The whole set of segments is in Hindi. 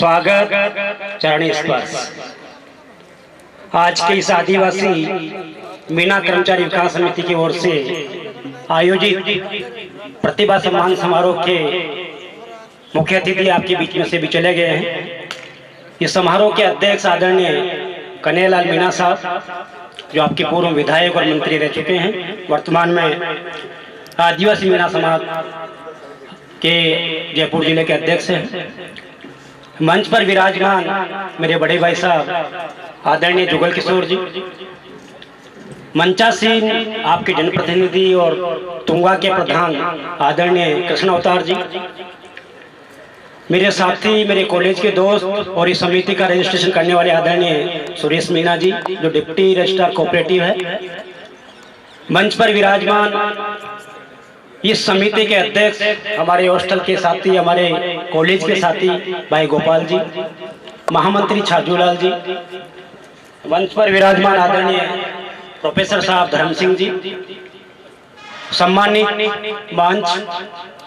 स्वागत, चरणी स्पर्श। आज के इस आदिवासी मीना कर्मचारी विकास समिति की ओर से आयोजित प्रतिभा सम्मान समारोह के मुख्य अतिथि आपके बीच में से भी चले गए हैं। इस समारोह के अध्यक्ष आदरणीय कन्हैयालाल मीना साहब, जो आपके पूर्व विधायक और मंत्री रह चुके हैं, वर्तमान में आदिवासी मीना समाज के जयपुर जिले के अध्यक्ष हैं। मंच पर विराजमान मेरे बड़े भाई साहब आदरणीय जुगल किशोर जी, मंचासीन आपके जनप्रतिनिधि और तुंगा के प्रधान आदरणीय कृष्ण अवतार जी, मेरे साथी, मेरे कॉलेज के दोस्त और इस समिति का रजिस्ट्रेशन करने वाले आदरणीय सुरेश मीना जी, जो डिप्टी रजिस्ट्रार कोऑपरेटिव है। मंच पर विराजमान इस समिति के अध्यक्ष हमारे हॉस्टल के साथी, हमारे कॉलेज के साथी भाई गोपाल जी, महामंत्री छाजूलाल जी, मंच पर विराजमान आदरणीय प्रोफेसर साहब धर्म सिंह जी, सम्मानित मंच,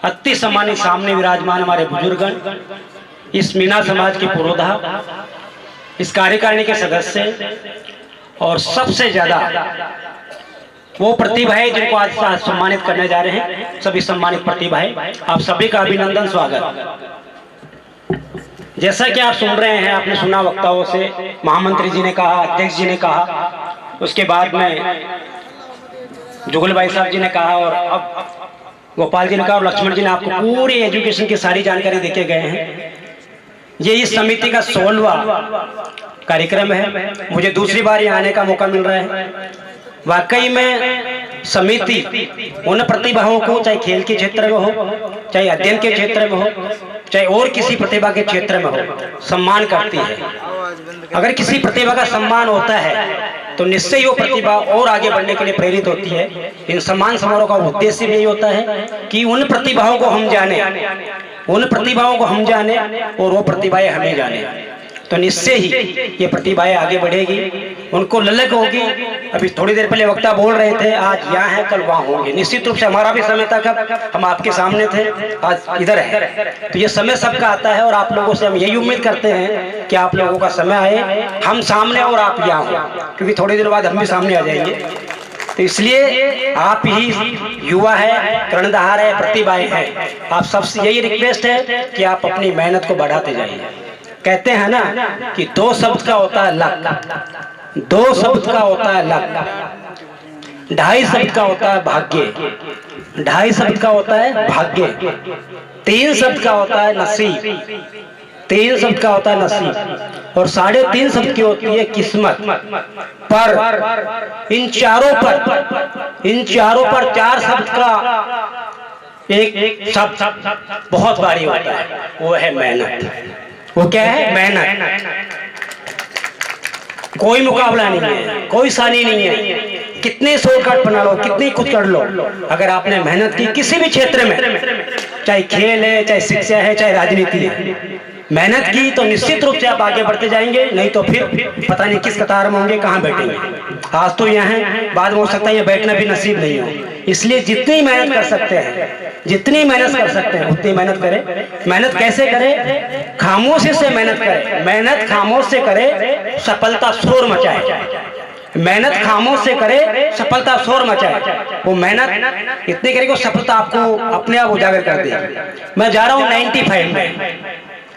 अति सम्मानित सामने विराजमान हमारे बुजुर्गगण, इस मीना समाज के पुरोधा, इस कार्यकारिणी के सदस्य और सबसे ज्यादा वो प्रतिभाएं जिनको आज सम्मानित करने जा रहे हैं, सभी सम्मानित प्रतिभाएं, आप सभी का अभिनंदन, स्वागत। जैसा कि आप सुन रहे हैं, आपने सुना वक्ताओं से, महामंत्री जी ने कहा, अध्यक्ष जी ने कहा, उसके बाद में जुगल भाई साहब जी ने कहा और अब गोपाल जी ने कहा और लक्ष्मण जी ने आपको पूरी एजुकेशन की सारी जानकारी देके गए हैं। ये इस समिति का 16वां कार्यक्रम है। मुझे दूसरी बार यहाँ आने का मौका मिल रहा है। वाकई में समिति उन प्रतिभाओं को, चाहे खेल के क्षेत्र में हो, चाहे अध्ययन के क्षेत्र में हो, चाहे और किसी प्रतिभा के क्षेत्र में हो, सम्मान करती है। अगर किसी प्रतिभा का सम्मान होता है तो निश्चय ही वो प्रतिभा और आगे बढ़ने के लिए प्रेरित होती है। इन सम्मान समारोह का उद्देश्य भी यही होता है कि उन प्रतिभाओं को हम जाने, उन प्रतिभाओं को हम जाने और वो प्रतिभाएं हमें जाने, तो निश्चय ही ये प्रतिभाएं आगे बढ़ेगी, उनको ललक होगी। अभी थोड़ी देर पहले वक्ता बोल रहे थे, आज यहाँ है कल वहाँ होंगे। निश्चित रूप से हमारा भी समय था, कब हम आपके सामने थे, आज इधर है। तो ये समय सबका आता है और आप लोगों से हम यही उम्मीद करते हैं कि आप लोगों का समय आए, हम सामने और आप यहाँ हो, क्योंकि थोड़ी देर बाद हम भी सामने आ जाएंगे। तो इसलिए आप ही युवा है, कर्णधार है, प्रतिभाएं हैं, आप सबसे यही रिक्वेस्ट है कि आप अपनी मेहनत को बढ़ाते जाइए। कहते हैं ना कि 2 शब्द का होता है लक, 2 शब्द का होता है लक, 2.5 शब्द का होता है भाग्य, 2.5 शब्द का होता है भाग्य, 3 शब्द का होता है नसीब, 3 शब्द का होता है नसीब, और 3.5 शब्द की होती है किस्मत। पर इन चारों पर 4 शब्द का एक शब्द बहुत भारी होता है, वो है मेहनत। वो क्या है? मेहनत। कोई मुकाबला नहीं है, कोई सानी नहीं है, कितने शॉर्टकट बना लो, कितनी कुछ कर लो, अगर आपने मेहनत की किसी भी क्षेत्र में, चाहे खेल है, चाहे शिक्षा है, चाहे राजनीति है, मेहनत की तो निश्चित रूप से आप आगे बढ़ते जाएंगे। नहीं तो फिर पता नहीं किस कतार में होंगे, कहाँ बैठेंगे। आज तो यहाँ है, बाद में हो सकता है ये बैठना भी नसीब नहीं हो। इसलिए जितनी मेहनत कर सकते हैं, जितनी मेहनत कर सकते हैं उतनी मेहनत करें। मेहनत कैसे करें? खामोशी से मेहनत करें। मेहनत खामोश से करे, सफलता शोर मचाए। मेहनत खामोश से करे, सफलता शोर मचाए। वो मेहनत इतनी करेगी, सफलता आपको अपने आप उजागर कर देगी। मैं जा रहा हूँ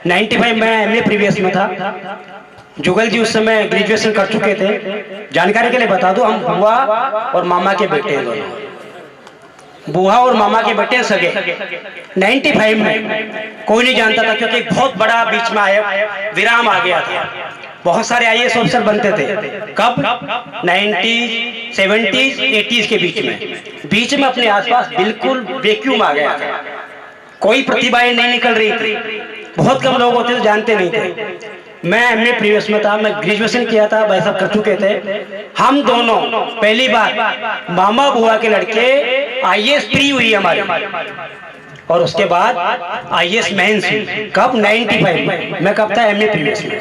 95 में MA प्रीवियस में था। जुगल जी उस समय ग्रेजुएशन कर चुके थे। जानकारी के लिए बता दूं, हम बुआ और मामा के बेटे हैं दोनों, बुआ और मामा के बेटे सगे। 95 में कोई नहीं जानता था, क्योंकि बहुत बड़ा बीच में आया विराम आ गया था। बहुत सारे IAS ऑफिसर बनते थे। कब? 90s, 70s, 80s के बीच में अपने आसपास बिल्कुल वैक्यूम आ गया था। कोई प्रतिभाएं नहीं निकल रही थी, बहुत कम लोग होते थे, जानते नहीं थे। मैं MA प्रीवियस में था, मैं ग्रेजुएशन किया था, भाई साहब कर चुके थे। हम दोनों पहली बार मामा बुआ के लड़के IAS प्री हुई हमारी, और उसके बाद IAS मेंस हुई। कब? 95 में। मैं कब था? MA प्रीवियस में।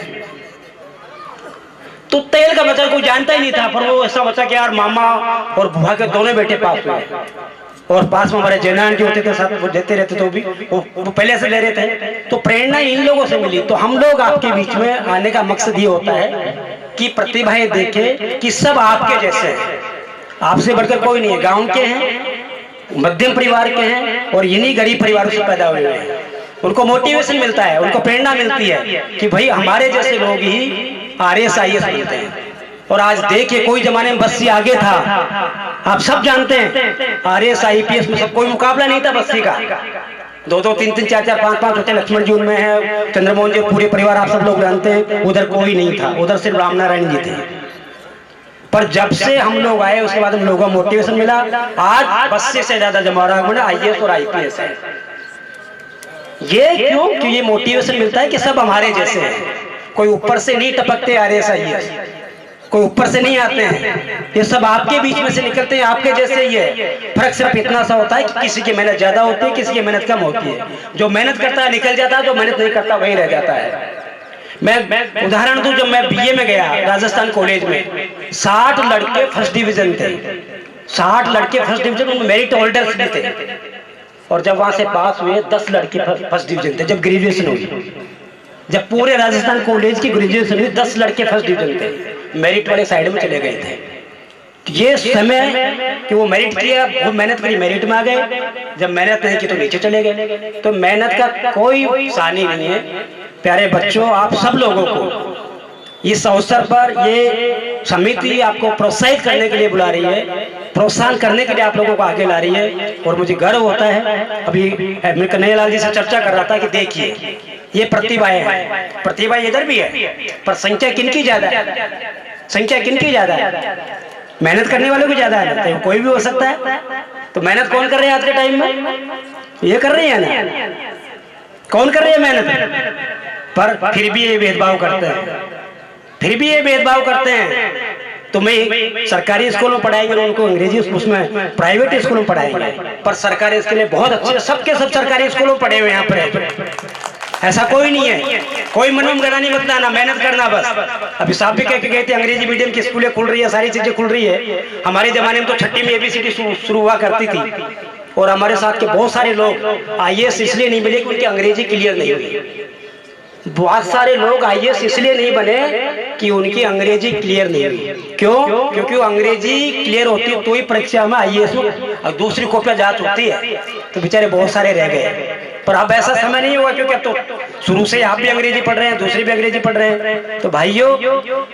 तो तेल का बच्चा कोई जानता ही नहीं था, पर वो ऐसा बच्चा कि यार मामा और बुआ के दोनों बेटे पास हुए। और पास में हमारे जैनान के होते थे, साथ वो देते रहते थे, वो पहले से ले रहे थे। तो प्रेरणा इन लोगों से मिली। तो हम लोग आपके बीच में आने का मकसद ये होता है कि प्रतिभाएं देखें कि सब आपके जैसे हैं, आपसे बढ़कर कोई नहीं है, गांव के हैं, मध्यम परिवार के हैं और इन्हीं गरीब परिवारों से पैदा हुए हैं। उनको मोटिवेशन मिलता है, उनको प्रेरणा मिलती है कि भाई हमारे जैसे लोग ही RAS IAS बनते हैं। और आज देखिए, कोई जमाने में बस्सी आगे था, आप सब जानते हैं। RAS IPS में सब कोई मुकाबला नहीं था बस्सी का। 2-2, 3-3, 4-4, 5-5 होते। लक्ष्मण जी उनमें है, चंद्रमोहन जी, पूरे परिवार आप सब लोग जानते हैं। उधर कोई नहीं था, उधर सिर्फ रामनारायण जी थे। पर जब से हम लोग आए उसके बाद हम लोगों को मोटिवेशन मिला। आज बस्सी से ज्यादा जमावड़ा IAS और IPS है। ये क्यों? कि ये मोटिवेशन मिलता है कि सब हमारे जैसे हैं, कोई ऊपर से नहीं टपकते RAS IAS, कोई ऊपर से नहीं आते हैं, ये सब आपके बीच में से निकलते हैं, आपके जैसे ही है। फर्क सिर्फ इतना सा होता है कि किसी की मेहनत ज्यादा होती है, किसी की मेहनत कम होती है। जो मेहनत करता है निकल जाता है, जो मेहनत नहीं करता वही रह जाता है। मैं उदाहरण दूं, जब मैं BA में गया राजस्थान कॉलेज में, 60 लड़के फर्स्ट डिवीजन थे, 60 लड़के फर्स्ट डिवीजन, उनमें मेरिट होल्डर्स भी थे। और जब वहां से पास हुए 10 लड़के फर्स्ट डिवीजन थे। जब ग्रेजुएशन हुई, जब पूरे राजस्थान कॉलेज की ग्रेजुएशन हुई, 10 लड़के फर्स्ट डिवीजन थे, मेरिट वाले साइड में चले गए थे। ये समय कि वो मेरिट किया, वो मेहनत करी, मेरिट में आ गए। जब मेहनत नहीं की तो नीचे चले गए। तो मेहनत का कोई सानी नहीं है। प्यारे बच्चों, आप सब लोगों को इस अवसर पर ये समिति आपको प्रोत्साहित करने के लिए बुला रही है, प्रोत्साहन करने के लिए आप लोगों को आगे ला रही है। और मुझे गर्व होता है। अभी मैं कन्हैयालाल जी से चर्चा कर रहा था कि देखिए, ये प्रतिभाएं हैं, प्रतिभाएं इधर भी है, पर संख्या किनकी ज्यादा है? संख्या किनकी ज्यादा है? मेहनत करने वालों की ज्यादा है। तो कोई भी हो सकता है। तो मेहनत कौन कर रहे हैं आज के टाइम में? ये कर रही है ना? कौन कर रही है मेहनत? पर फिर भी ये भेदभाव करते हैं, फिर भी ये भेदभाव करते हैं। तुम्हें सरकारी स्कूलों में पढ़ाएंगे, उनको अंग्रेजी उसमें प्राइवेट स्कूलों में पढ़ाएंगे। पर सरकारी स्कूल बहुत अच्छे, सबके सब सरकारी स्कूलों में पढ़े हुए यहाँ पर। ऐसा कोई नहीं है। कोई मनोमगना नहीं बताना, मेहनत करना बस। अभी साहब भी कह के गए थे, अंग्रेजी मीडियम की स्कूलें खुल रही है, सारी चीजें खुल रही है। हमारे जमाने में तो छठी में ABCD शुरू हुआ करती थी। और हमारे साथ के बहुत सारे लोग IAS इसलिए नहीं मिले कि उनकी अंग्रेजी क्लियर नहीं हुई। बहुत सारे लोग IAS इसलिए नहीं बने कि उनकी अंग्रेजी क्लियर नहीं हुई। क्यों? क्योंकि वो अंग्रेजी क्लियर होती तो ही परीक्षा में IAS में दूसरी कॉपियां जांच होती है। तो बेचारे बहुत सारे रह गए। पर अब ऐसा समय नहीं हुआ, क्योंकि अब तो शुरू से आप भी अंग्रेजी पढ़ रहे हैं, दूसरे भी अंग्रेजी पढ़ रहे हैं। तो भाइयों,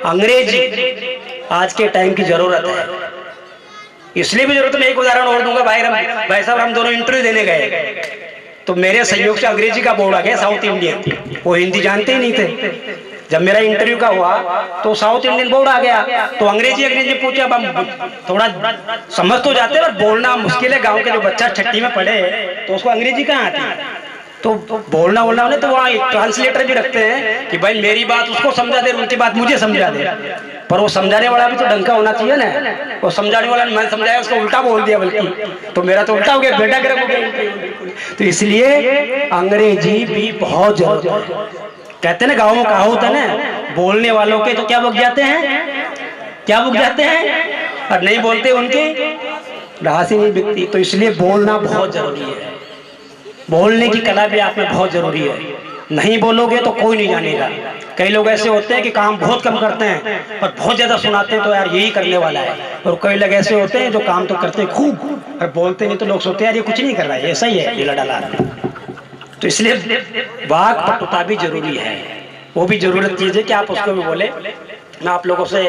अंग्रेजी आज के टाइम की जरूरत है। इसलिए भी जरूरत, मैं एक उदाहरण और दूंगा। भाई साहब, हम दोनों इंटरव्यू देने गए, तो मेरे सहयोग से अंग्रेजी का बोर्ड आ गया, साउथ इंडियन। वो हिंदी जानते ही नहीं थे। जब मेरा इंटरव्यू का हुआ तो साउथ इंडियन बोर्ड आ गया। तो अंग्रेजी पूछा। अब हम थोड़ा समझ तो जाते हैं, पर बोलना मुश्किल है। गांव के जो बच्चा छठी में पढ़े तो उसको अंग्रेजी कहाँ आती है? तो बोलना उन्हें तो वहाँ एक ट्रांसलेटर भी रखते हैं कि भाई मेरी बात उसको समझा दे, उनकी बात मुझे समझा दे। पर वो समझाने वाला भी तो ढंग का होना चाहिए ना। वो समझाने वाला मैंने समझाया, उसको उल्टा बोल दिया, बल्कि तो मेरा तो उल्टा हो गया, बेटा गर्म हो गया। तो इसलिए अंग्रेजी भी बहुत जरूरत है। कहते हैं ना, गाँव में कहावत है ना, बोलने वालों के तो क्या बुक जाते हैं, क्या बुक जाते हैं, और नहीं बोलते उनके रास ही नहीं बिकती। तो इसलिए बोलना बहुत जरूरी है। बोलने की कला भी आप में बहुत जरूरी है। नहीं बोलोगे तो कोई नहीं जानेगा। कई लोग ऐसे होते हैं कि काम बहुत कम करते हैं पर बहुत ज्यादा सुनाते हैं, तो यार यही करने वाला है। और कई लोग ऐसे होते हैं जो काम तो करते हैं खूब और बोलते नहीं, तो लोग सोचते हैं यार ये कुछ नहीं कर रहा है, ऐसा ही है, ये लड़ा। तो इसलिए वाक पटुता भी जरूरी है। वो भी जरूरत चीज है कि आप उसको भी बोले। मैं आप लोगों से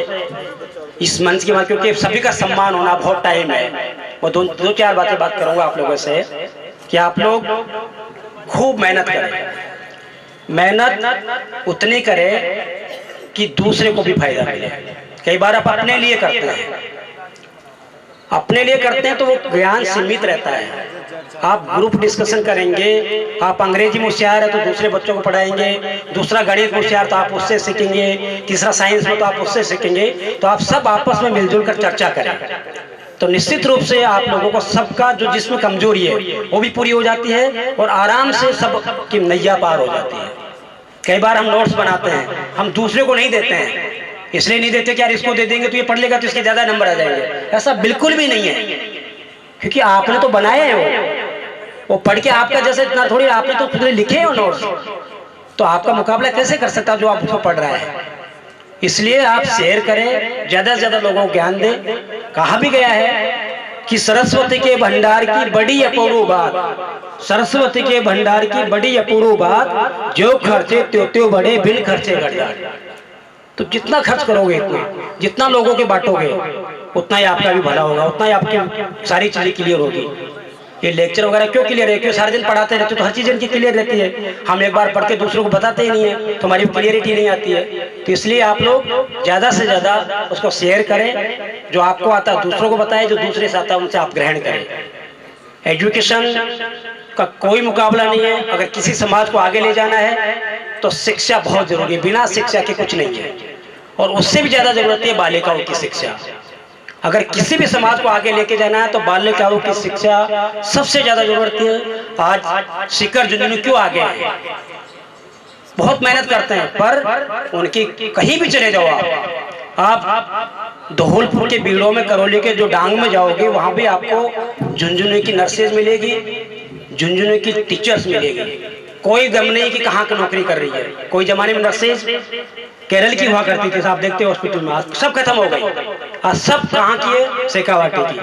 इस मंच की बात, क्योंकि सभी का सम्मान होना बहुत टाइम है, वो दो चार बातें बात करूंगा आप लोगों से कि आप लोग खूब मेहनत करें। मेहनत उतनी करें कि दूसरे को भी फायदा मिले। कई बार आप अपने लिए करते हैं, अपने लिए करते हैं तो वो ज्ञान सीमित रहता है। आप ग्रुप डिस्कशन करेंगे, आप अंग्रेजी में होशियार है तो दूसरे बच्चों को पढ़ाएंगे, दूसरा गणित में होशियार तो आप उससे सीखेंगे, तीसरा साइंस में तो आप उससे सीखेंगे। तो आप सब आपस में मिलजुल कर चर्चा करें तो निश्चित रूप से आप लोगों को सबका जो जिसमें कमजोरी है वो भी पूरी हो जाती है और आराम से सब की नैया पार हो जाती है। कई बार हम नोट्स बनाते हैं, हम दूसरे को नहीं देते हैं, इसलिए नहीं देते कि यार इसको दे देंगे तो ये पढ़ लेगा तो इसके ज्यादा नंबर आ जाएंगे। ऐसा बिल्कुल भी नहीं है। क्योंकि आपने तो बनाए हैं वो पढ़ के आपका जैसे इतना थोड़ी, आपने तो खुद लिखे हो नोट्स, तो आपका मुकाबला कैसे कर सकता जो आप उसको पढ़ रहा है। इसलिए आप शेयर करें, ज्यादा से ज्यादा लोगों को ज्ञान दें। कहा भी गया है कि सरस्वती के भंडार की बड़ी अपूर्व बात, सरस्वती के भंडार की बड़ी अपूर्व बात, जो खर्चे त्यो बड़े बिन खर्चे घट। तो जितना खर्च करोगे, जितना लोगों के बांटोगे, उतना ही आपका भी भला होगा, उतना ही आपकी सारी चीजें क्लियर होगी। ये लेक्चर वगैरह क्यों क्लियर है? क्यों सारे दिन पढ़ाते रहते तो हर चीज इनकी क्लियर रहती है। हम एक बार पढ़ के दूसरों को बताते ही नहीं है तो हमारी क्लियरिटी नहीं आती है। तो इसलिए आप लोग ज्यादा से ज्यादा उसको शेयर करें, जो आपको आता है दूसरों को बताएं, जो दूसरे से आता है उनसे आप ग्रहण करें। एजुकेशन का कोई मुकाबला नहीं है। अगर किसी समाज को आगे ले जाना है तो शिक्षा बहुत जरूरी है, बिना शिक्षा के कुछ नहीं है। और उससे भी ज्यादा जरूरत है बालिकाओं की शिक्षा। अगर किसी भी समाज को आगे लेके जाना है तो बालिकाओं की शिक्षा सबसे ज्यादा जरूरत है। आज शिखर झुंझुनू क्यों आगे है? बहुत मेहनत करते हैं, पर उनकी कहीं भी चले जाओ आप धौलपुर के बीड़ों में, करौली के जो डांग में जाओगे, वहां भी आपको झुंझुनू की नर्सेज मिलेगी, झुंझुनू की टीचर्स मिलेगी। कोई गम नहीं कि कहाँ की नौकरी कर रही है। कोई जमाने में नर्सेज केरल की हुआ करती थी, आप देखते हो हॉस्पिटल में, आज सब खत्म हो गई। आज सब कहाँ की है? शेखावाटी की।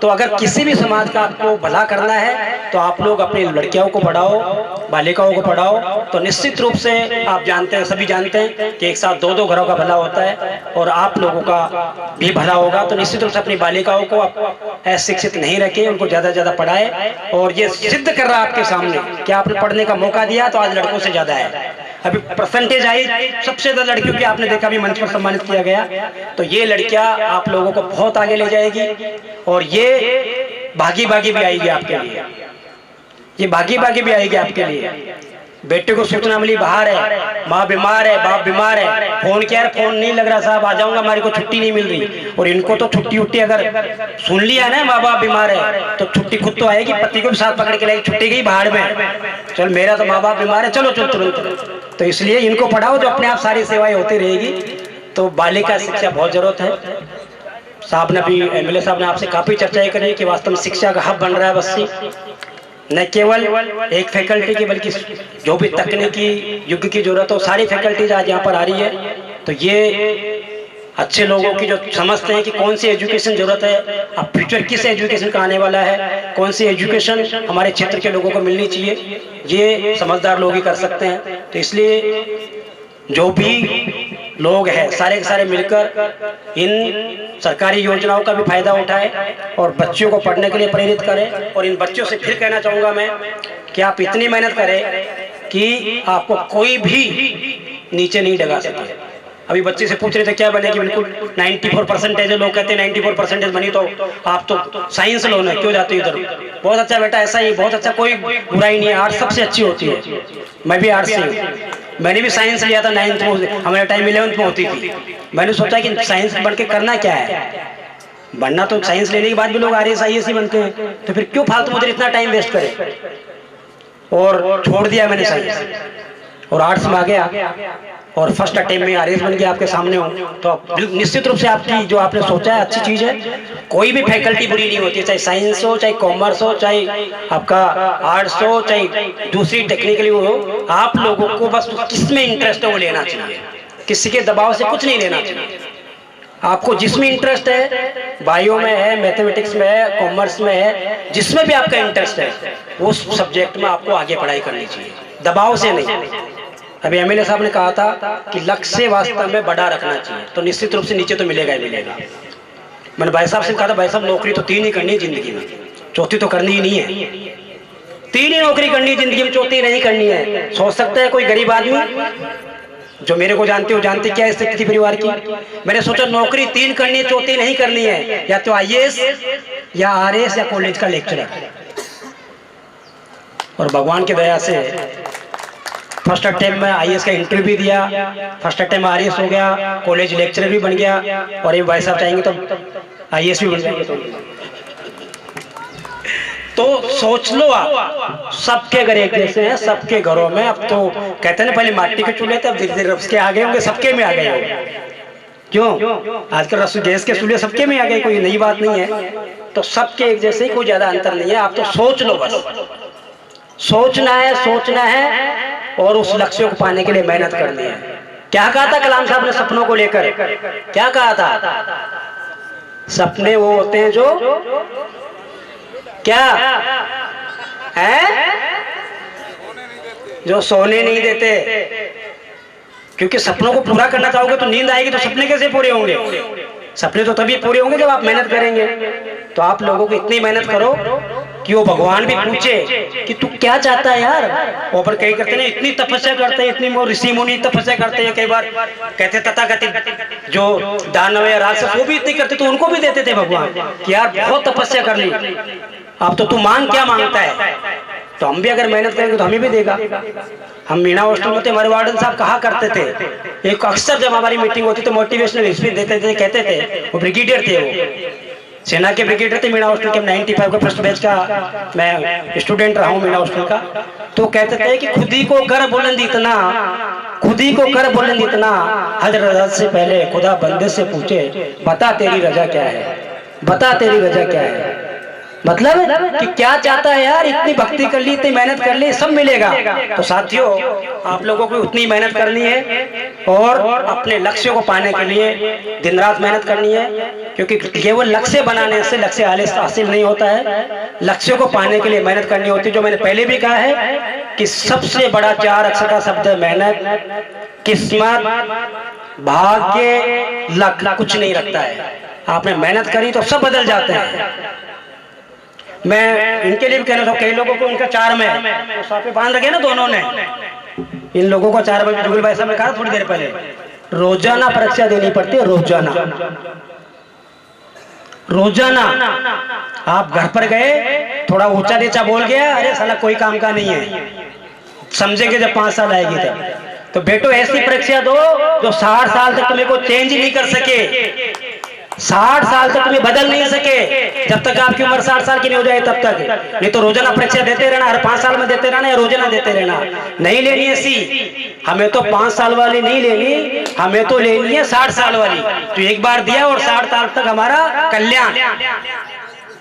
तो अगर किसी भी समाज का आपको भला करना है तो आप लोग अपनी लड़कियों को पढ़ाओ, बालिकाओं को पढ़ाओ। तो निश्चित रूप से आप जानते हैं, सभी जानते हैं कि एक साथ दो दो घरों का भला होता है और आप लोगों का भी भला होगा। तो निश्चित रूप से अपनी बालिकाओं को आप अशिक्षित नहीं रखें, उनको ज्यादा से ज्यादा पढ़ाए। और ये सिद्ध कर रहा है आपके सामने कि आपने पढ़ने का मौका दिया तो आज लड़कों से ज्यादा है। अभी परसेंटेज आई सबसे ज्यादा लड़कियों की, आपने देखा भी मंच पर सम्मानित किया गया। तो ये लड़कियां आप लोगों को बहुत आगे ले जाएगी और ये भागी भागी भी आएगी आपके लिए, ये भागी भागी भी आएगी आपके लिए। बेटे को सूचना मिली बाहर है, माँ बीमार है, बाप बीमार है, फोन किया, फोन नहीं लग रहा साहब, आ जाऊंगा, हमारी को छुट्टी नहीं मिल रही। और इनको तो छुट्टी उट्टी अगर सुन लिया ना माँ बाप बीमार है तो छुट्टी खुद तो आएगी, पति को भी साथ पकड़ के लेगी, छुट्टी गई बाहर में, चल मेरा तो माँ बाप बीमार है, चलो चल तुरंत। तो इसलिए इनको पढ़ाओ, जो अपने आप सारी सेवाएं होती रहेगी। तो बालिका शिक्षा बहुत जरूरत है। साहब ने भी, एमएलए साहब ने आपसे काफी चर्चाएं करी कि वास्तव में शिक्षा का हब बन रहा है बस्ती, न केवल एक फैकल्टी की बल्कि जो भी तकनीकी युग की जरूरत हो, सारी फैकल्टीज आज यहाँ पर आ रही है। तो ये अच्छे लोगों की जो समझते हैं कि कौन सी एजुकेशन जरूरत है, अब फ्यूचर किस एजुकेशन का आने वाला है, कौन सी एजुकेशन हमारे क्षेत्र के लोगों को मिलनी चाहिए, ये समझदार लोग ही कर सकते हैं। तो इसलिए जो भी लोग हैं सारे के सारे मिलकर इन सरकारी योजनाओं का भी फायदा उठाएं और बच्चों को पढ़ने के लिए प्रेरित करें। और इन बच्चों से फिर कहना चाहूँगा मैं कि आप इतनी मेहनत करें कि आपको कोई भी नीचे नहीं डगा सके। अभी बच्चे से पूछ रहे थे क्या बनेगी, बिल्कुल 94% है। लोग कहते हैं 94% बनी तो आप तो साइंस लो ना, क्यों जाते हो इधर? बहुत अच्छा बेटा, ऐसा ही बहुत अच्छा, कोई बुराई नहीं है, आर्ट्स सबसे अच्छी होती है। मैं भी आर्ट्स से हूँ, मैंने भी साइंस लिया था 9th में, हमारे टाइम 11th में होती थी। मैंने सोचा कि साइंस बढ़ के करना क्या है, बनना तो साइंस लेने के बाद भी लोग RAS IAS ही बनते हैं, तो फिर क्यों फालतू मुझे इतना टाइम वेस्ट करें। और छोड़ दिया मैंने साइंस और आर्ट्स में आ गया और फर्स्ट अटेम्प्ट में RAS बन के आपके सामने हूँ। तो निश्चित रूप से आपकी जो आपने सोचा है अच्छी चीज है। कोई भी फैकल्टी बुरी नहीं होती, चाहे साइंस हो, चाहे कॉमर्स हो, चाहे आपका आर्ट्स हो, चाहे दूसरी टेक्निकली हो। आप लोगों को बस किसमें इंटरेस्ट है वो लेना चाहिए, किसी के दबाव से कुछ नहीं लेना चाहिए। आपको जिसमें इंटरेस्ट है, बायो में है, मैथमेटिक्स में है, कॉमर्स में है, जिसमें भी आपका इंटरेस्ट है उस सब्जेक्ट में आपको आगे पढ़ाई करनी चाहिए, दबाव से नहीं। अभी एमएलए साहब ने कहा था कि लक्ष्य वास्तव में बड़ा रखना चाहिए, तो निश्चित रूप से नीचे तो मिलेगा ही मिलेगा। मैंने भाई साहब से कहा था, भाई साहब नौकरी तो 3 ही करनी है जिंदगी में, चौथी तो करनी ही नहीं है। 3 ही नौकरी करनी है जिंदगी में, चौथी नहीं करनी है। सोच सकता है कोई गरीब आदमी जो मेरे को जानते हो, जानते क्या स्थिति परिवार की। मैंने सोचा नौकरी 3 करनी है, चौथी नहीं करनी है, या तो IAS या RAS या कॉलेज का लेक्चरर। और भगवान की दया से फर्स्ट अटेम्प्ट में IAS का इंटरव्यू भी दिया, फर्स्ट अटेम्प्ट में RAS हो गया, कॉलेज लेक्चरर भी बन गया। और ये भाई साहब चाहेंगे तो IAS भी बन जाएंगे। तो सोच लो आप, सबके घर एक जैसे हैं, सबके घरों में। अब तो कहते हैं ना पहले माटी के चूल्हे थे, अब धीरे धीरे उसके आ गए होंगे, सबके में आ गए होंगे। क्यों? आजकल रसोई गैस के चूल्हे सबके में आ गए, कोई नई बात नहीं है। तो सबके एक जैसे ही, कोई ज्यादा अंतर नहीं है। आप तो सोच लो, बस सोचना है और उस लक्ष्य को पाने के लिए मेहनत करनी है। क्या कहा था कलाम साहब ने सपनों को लेकर? क्या कहा था? सपने वो होते हैं जो क्या है, जो सोने नहीं देते। क्योंकि सपनों को पूरा करना चाहोगे तो नींद आएगी, तो सपने कैसे पूरे होंगे? सपने तो तभी पूरे होंगे जब आप मेहनत करेंगे। तो आप लोगों को इतनी मेहनत करो कि वो भगवान भी पूछे कि तू क्या चाहता है यार। ऊपर कई करते हैं इतनी तपस्या करते हैं, इतनी ऋषि मुनि तपस्या करते हैं। कई बार कहते तथाकथित जो दानव या राक्षस वो भी इतनी करते, तो उनको भी देते थे भगवान कि यार बहुत तपस्या कर ली, अब तो तू मांग, क्या मांगता है? तो हम भी अगर मेहनत करेंगे तो हमें भी देगा। हम मीणा हॉस्टल में थे, हमारे वार्डन साहब कहा करते थे, एक अक्सर जब हमारी मीटिंग होती तो मोटिवेशनल स्पीच देते थे, कहते थे, वो ब्रिगेडियर थे, वो सेना के ब्रिगेडियर थे मीणा हॉस्टल के। 95 का फर्स्ट बैच का मैं स्टूडेंट रहा हूँ मीणा हॉस्टल का। तो कहते थे कि खुद ही को कर बुलंद इतना, खुद ही को कर बुलंद इतना, हजरत से पहले खुदा बंदे से पूछे बता तेरी रजा क्या है, बता तेरी रजा क्या है। मतलब कि क्या चाहता है यार, इतनी भक्ति कर ली, इतनी मेहनत कर ली, सब मिलेगा। तो साथियों, आप लोगों को उतनी मेहनत करनी है और अपने लक्ष्य को पाने के लिए दिन रात मेहनत करनी है। क्योंकि केवल लक्ष्य बनाने से लक्ष्य हासिल नहीं होता है, लक्ष्य को पाने के लिए मेहनत करनी होती है। जो मैंने पहले भी कहा है कि सबसे बड़ा 4 अक्षर का शब्द है मेहनत। किस्मत, भाग्य, लक कुछ नहीं रखता है। आपने मेहनत करी तो सब बदल जाते हैं। मैं इनके लिए भी कहना चाहूँ, कई लोगों को उनका 4 में तो साथ में बांध रखे ना दोनों ने, इन लोगों को 4 बजे जुगल भाई साहब ने कहा थोड़ी देर पहले, रोजाना परीक्षा देनी पड़ती है, रोजाना। रोजाना आप घर पर गए, थोड़ा ऊंचा नीचा बोल गया, अरे साला कोई काम का नहीं है, समझेंगे जब 5 साल आएगी तब। तो बेटो ऐसी परीक्षा दो जो 60 साल तक तुम्हें को चेंज नहीं कर सके, 60 साल तक तुम्हें बदल नहीं सके। जब तक आपकी उम्र 60 साल की नहीं हो जाए तब तक। नहीं तो रोजाना परीक्षा देते रहना, हर 5 साल में देते रहना या रोजाना देते रहना। नहीं लेनी ऐसी, हमें तो 5 साल वाली नहीं लेनी, हमें तो लेनी है 60 साल वाली। तो एक बार दिया और 60 साल तक हमारा कल्याण।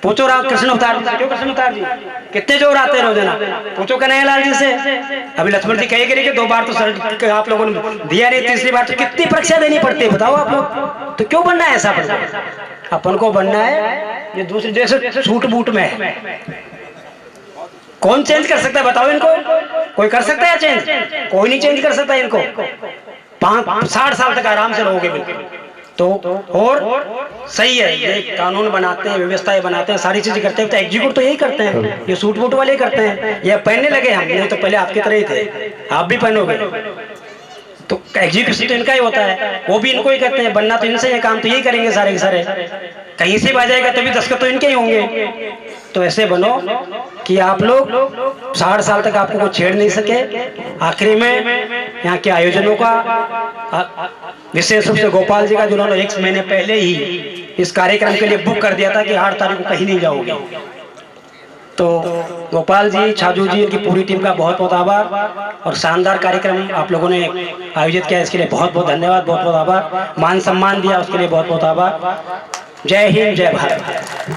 पूछो राम कृष्ण अवतार जी से, क्यों कृष्ण अवतार जी कितने जोर आते हैं रोजाना? पूछो कन्हैयालाल जी से। अभी लक्ष्मण जी कहे कि 2 बार तो सर आप लोगों ने दिया नहीं, तीसरी बार तो कितनी परीक्षा देनी पड़ती है बताओ आप लोग। तो क्यों बनना है ऐसा? अपन को बनना है ये दूसरे जैसे छूट बूट में है। कौन चेंज कर सकता है बताओ इनको? कोई कर सकता है चेंज? कोई नहीं चेंज कर सकता इनको। 60 साल तक आराम से रहोगे बिल्कुल। तो और सही है, ये कानून बनाते हैं, व्यवस्थाएं बनाते हैं, सारी चीजें करते हैं। तो एग्जीक्यूट तो यही करते हैं, ये सूट बूट वाले करते हैं। ये पहनने लगे हम, नहीं तो पहले आपकी तरह ही थे, आप भी पहनोगे। तो एग्जीक्यूशन तो इनका ही होता है, वो भी इनको ही करते हैं। बनना तो इनसे है, काम तो यही करेंगे सारे के सारे। कहीं से भी आ जाएगा तभी 10 तो इनके ही होंगे। तो ऐसे बनो कि आप लोग 60 साल तक आपको कोई छेड़ नहीं सके। आखिरी में यहाँ के आयोजनों का, विशेष रूप से गोपाल जी का, जिन्होंने 1 महीने पहले ही इस कार्यक्रम के लिए बुक कर दिया था कि 8 तारीख को कहीं नहीं जाओगे। तो गोपाल जी, छाजू जी, इनकी पूरी टीम का बहुत बहुत आभार। और शानदार कार्यक्रम आप लोगों ने आयोजित किया, इसके लिए बहुत बहुत धन्यवाद, बहुत बहुत आभार। मान सम्मान दिया उसके लिए बहुत बहुत आभार। जय हिंद, जय भारत।